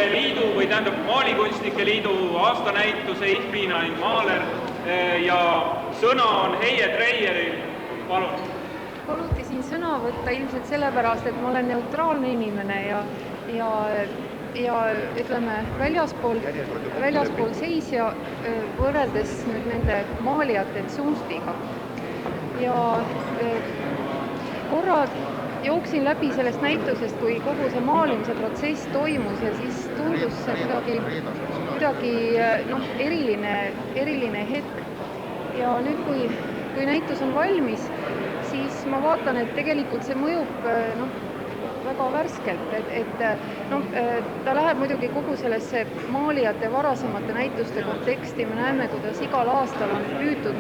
kunstnike liidu või tähendab maalikunstnike liidu aastanäituse Eestpiina ning Maaler ja sõna on Heie Treieril, palun. Paluti siin sõna võtta ilmselt sellepärast, et ma olen neutraalne inimene ja ütleme väljaspool seisja võrreldes nüüd nende maalijate Zunftiga. Ja korra jooksin läbi sellest näitusest, kui kogu see maalimise protsess toimus ja siis tundus see kuidagi eriline hetk. Ja nüüd, kui näitus on valmis, siis ma vaatan, et tegelikult see mõjub väga värskelt, ta läheb muidugi kogu sellesse maalijate varasemate näituste konteksti. Me näeme, kuidas igal aastal on püütud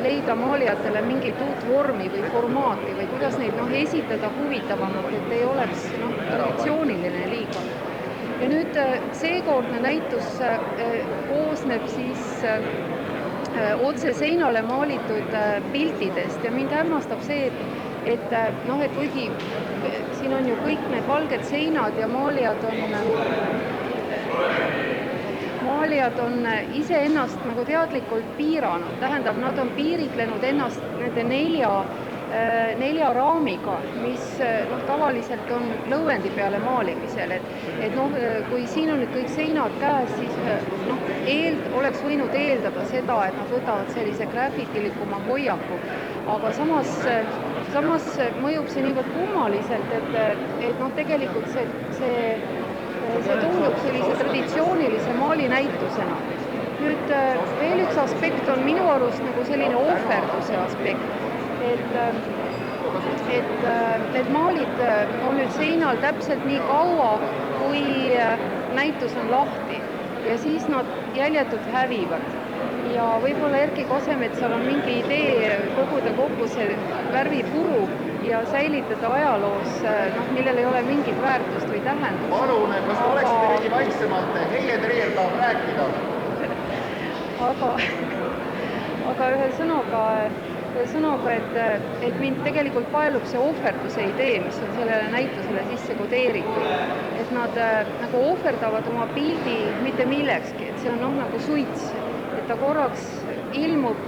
leida maalijatele mingit uut vormi või formaati või kuidas neid esitada huvitavamalt, et ei oleks traditsiooniline liiga. Ja nüüd seekordne näitus koosneb siis otse seinale maalitud piltidest ja mind hämmastab see, et kuigi siin on ju kõik need valged seinad ja maalijad on iseennast nagu teadlikult piiranud, tähendab, nad on piiritlenud ennast nende nelja raamiga, mis tavaliselt on lõuendi peale maalimisel, et kui siin on nüüd kõik seinad käes, siis oleks võinud eeldada seda, et nad võtavad sellise graffitilikuma hoiaku, aga samas mõjub see niivõrd kummaliselt, et tegelikult see tundub sellise traditsioonilise maalinäitusena. Nüüd veel üks aspekt on minu arust nagu selline ohverduse aspekt, et need maalid on nüüd seinal täpselt nii kaua, kui näitus on lahti ja siis nad jäljetult hävivad. Ja võib-olla Erki Kosemetsal on mingi idee koguda kokku see värvipuru ja säilitada ajaloos, millel ei ole mingit väärtust või tähendust. Palun, kas oleksite veidi vaiksemalt, Heie Treier tahab rääkida. Aga ühe sõnaga, et mind tegelikult paelub see ohverduse idee, mis on sellele näitusele sisse kodeeritud. Et nad nagu ohverdavad oma pildi mitte millekski, et see on nagu suits, et ta korraks ilmub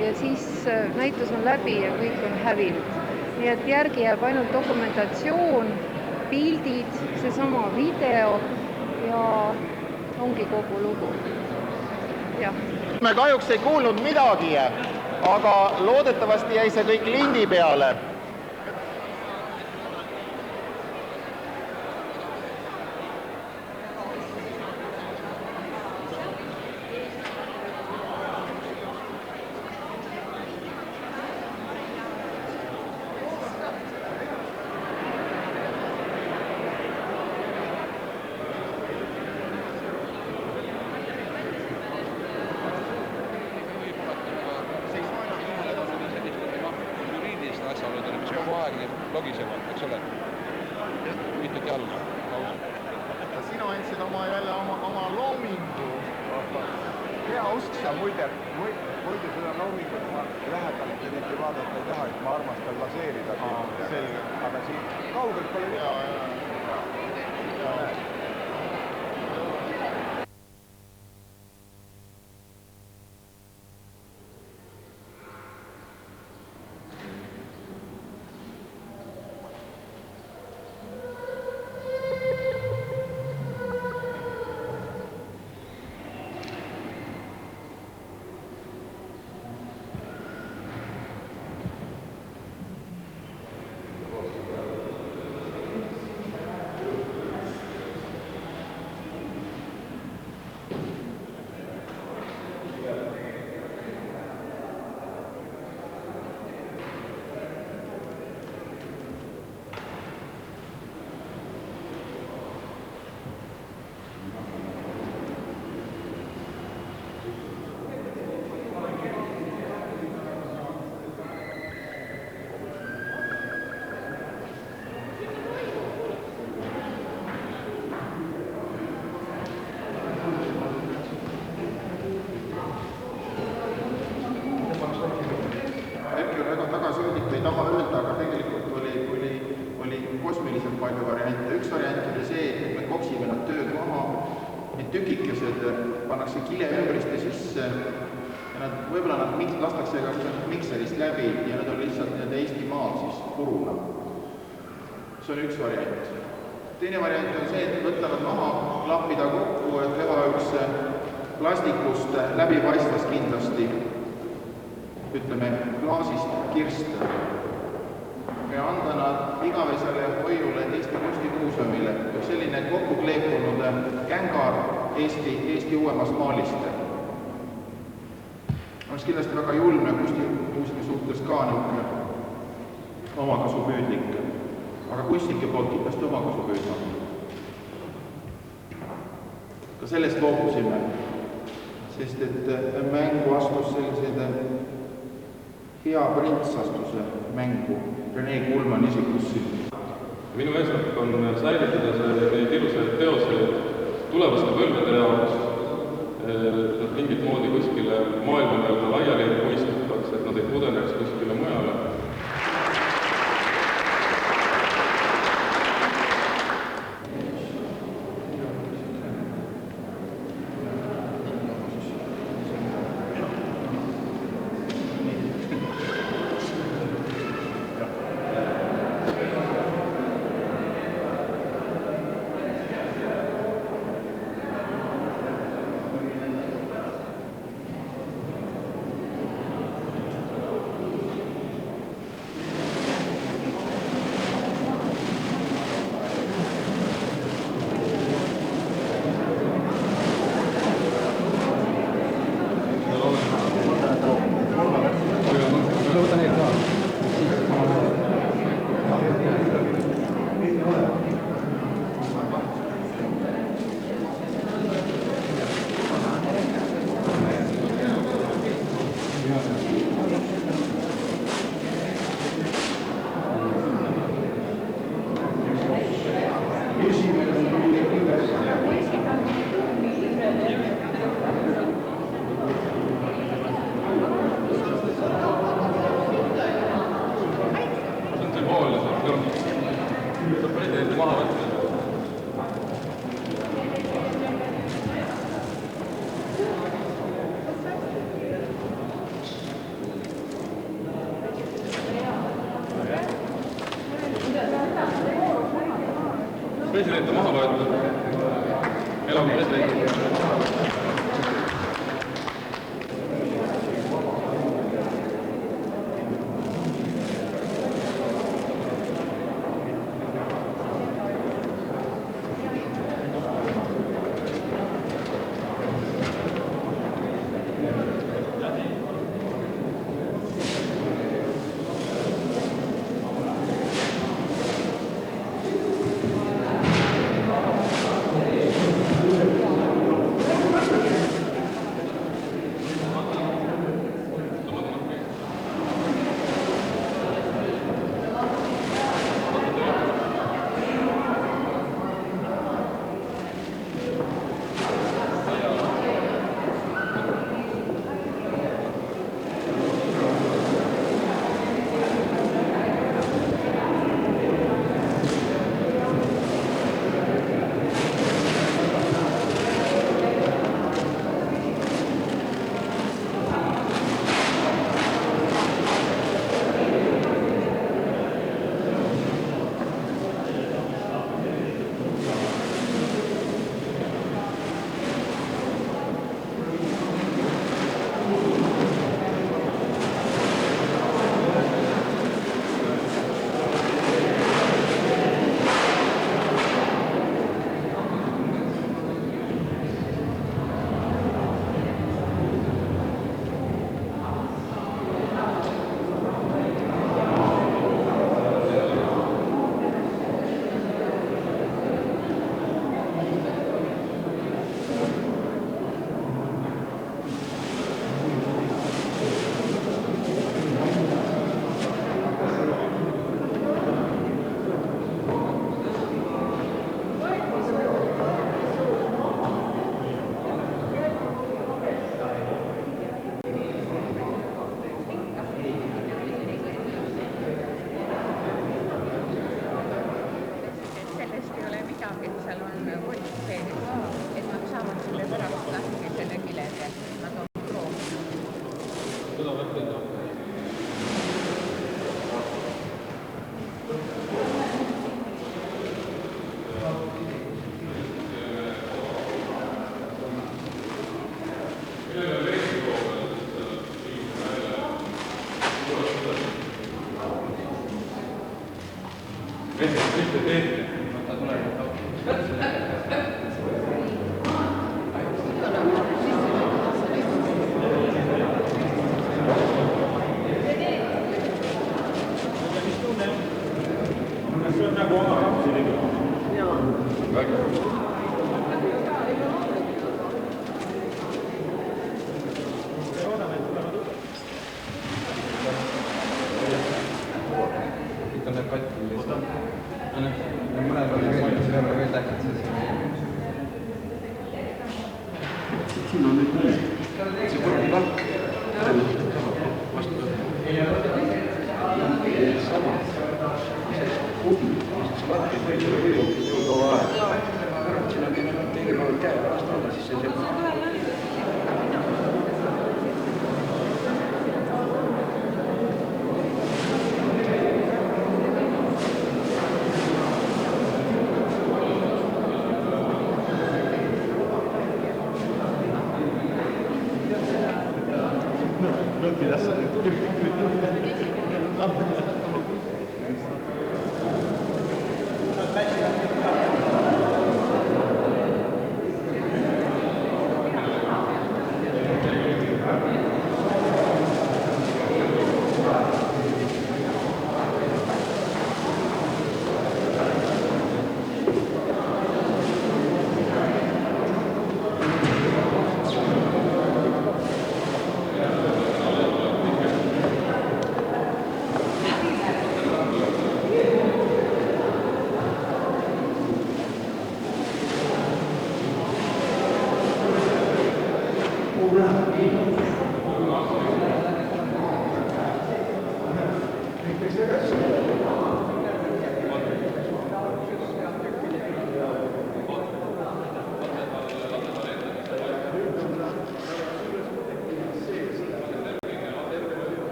ja siis näitus on läbi ja kõik on hävinud. Nii et järgi jääb ainult dokumentatsioon, pildid, seesama video ja ongi kogu lugu. Me kahjuks ei kuulnud midagi, aga loodetavasti jäi see kõik lindi peale. Sina andsid oma loomingu. Hea usk sa muide seda loomingut ma lähedalt eriti vaadata ei taha, et ma armastan laseerida. Selge. Aga siin kaugelt pole mida. Ei taha öelda, aga tegelikult oli kosmiliselt palju variante. Üks variant oli see, et me koksime tükikesed pannakse kileümbriste sisse ja nad, võib-olla nad lastakse ka mikserist läbi ja nad on lihtsalt nii-öelda Eesti maal siis puruna. See on üks variant. Teine variant on see, et võtta nad maha, klappida kokku ja teha üks plastikust läbipaistvas kindlasti, ütleme, klaasist kirst ja anda nad igavesele hoiule Eesti kunstimuuseumile. Selline kokku kleepunud kängar Eesti uuemast maalist. Oleks kindlasti väga julm ja kunstimuuseumi suhtes ka niisugune omakasupüüdlik, aga kunstnike poolt kindlasti omakasupüüdlik. Ka sellest loobusime, sest et mängu astus sellised hea prints astuse mängu Rene Kulman isikussi. Minu eesmärk on säilitada neid ilusaid teoseid tulevaste põlvede jaoks, nad mingit moodi kuskile maailma laiali ei muistataks, et nad ei pudeneks kuskile mujale. President on maha loetud. Elav president. Seal on volitseeritud, et nad saavad mis te teete? see on nagu oma lapsi tegelikult. Väga. Ikka näeb katki lihtsalt. Mõned oli veel tähtsad siis. Siin on nüüd nii. See kordi palk. Vastu. Sama. Kubi. See vatki või kaua aeg. Siin on mingi päeval käe pärast alla, siis see Lõppi tässä.